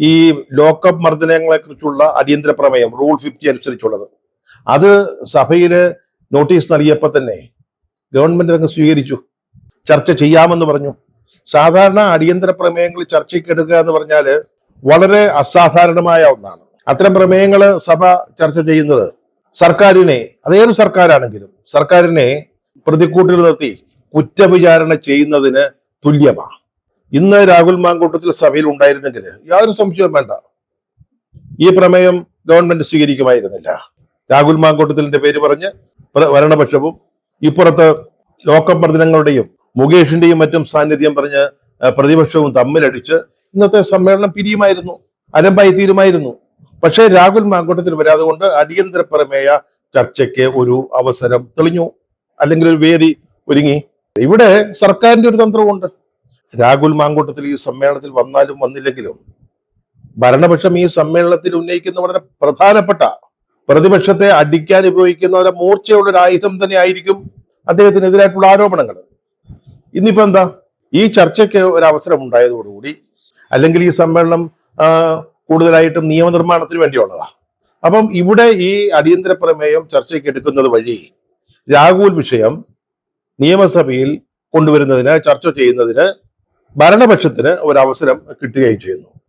ഈ ലോക്കപ്പ് മർദ്ദനങ്ങളെ കുറിച്ചുള്ള അടിയന്തര പ്രമേയം റൂൾ 50 അനുസരിച്ചുള്ളത്. അത് സഭയില് നോട്ടീസ് നൽകിയപ്പോൾ തന്നെ ഗവൺമെന്റ് അങ്ങ് സ്വീകരിച്ചു, ചർച്ച ചെയ്യാമെന്ന് പറഞ്ഞു. സാധാരണ അടിയന്തര പ്രമേയങ്ങൾ ചർച്ചയ്ക്ക് എടുക്കുക എന്ന് പറഞ്ഞാല് വളരെ അസാധാരണമായ ഒന്നാണ്. അത്തരം പ്രമേയങ്ങൾ സഭ ചർച്ച ചെയ്യുന്നത് സർക്കാരിനെ, അതേത് സർക്കാരാണെങ്കിലും സർക്കാരിനെ പ്രതിക്കൂട്ടിൽ നിർത്തി കുറ്റവിചാരണ ചെയ്യുന്നതിന് തുല്യമാണ്. ഇന്ന് രാഹുൽ മാങ്കൂട്ടത്തിൽ സഭയിൽ ഉണ്ടായിരുന്നെങ്കിൽ യാതൊരു സംശയവും വേണ്ട, ഈ പ്രമേയം ഗവൺമെന്റ് സ്വീകരിക്കുമായിരുന്നില്ല. രാഹുൽ മാങ്കൂട്ടത്തിലിന്റെ പേര് പറഞ്ഞ് ഭരണപക്ഷവും ഇപ്പുറത്ത് ലോക്കപ്പ് മർദ്ദനങ്ങളുടെയും മുകേഷിന്റെയും മറ്റും സാന്നിധ്യം പറഞ്ഞ് പ്രതിപക്ഷവും തമ്മിലടിച്ച് ഇന്നത്തെ സമ്മേളനം പിരിയുമായിരുന്നു, അലമ്പായി തീരുമായിരുന്നു. പക്ഷേ രാഹുൽ മാങ്കൂട്ടത്തിൽ വരാതെ കൊണ്ട് അടിയന്തര പ്രമേയ ചർച്ചയ്ക്ക് ഒരു അവസരം തെളിഞ്ഞു, അല്ലെങ്കിൽ ഒരു വേദി ഒരുങ്ങി. ഇവിടെ സർക്കാരിന്റെ ഒരു തന്ത്രമുണ്ട്. രാഹുൽ മാങ്കൂട്ടത്തിൽ ഈ സമ്മേളനത്തിൽ വന്നാലും വന്നില്ലെങ്കിലും ഭരണപക്ഷം ഈ സമ്മേളനത്തിൽ ഉന്നയിക്കുന്ന വളരെ പ്രധാനപ്പെട്ട, പ്രതിപക്ഷത്തെ അടിക്കാൻ ഉപയോഗിക്കുന്ന ഒരു മൂർച്ചയുള്ള ഒരു ആയുധം തന്നെ ആയിരിക്കും അദ്ദേഹത്തിനെതിരായിട്ടുള്ള ആരോപണങ്ങൾ. ഇന്നിപ്പോ എന്താ, ഈ ചർച്ചയ്ക്ക് ഒരു അവസരം ഉണ്ടായതോടുകൂടി, അല്ലെങ്കിൽ ഈ സമ്മേളനം കൂടുതലായിട്ടും നിയമനിർമ്മാണത്തിന് വേണ്ടിയുള്ളതാ. അപ്പം ഇവിടെ ഈ അടിയന്തര പ്രമേയം ചർച്ചയ്ക്ക് എടുക്കുന്നത് വഴി രാഹുൽ വിഷയം നിയമസഭയിൽ കൊണ്ടുവരുന്നതിന്, ചർച്ച ചെയ്യുന്നതിന് ഭരണപക്ഷത്തിന് ഒരു അവസരം കിട്ടുകയും ചെയ്യുന്നു.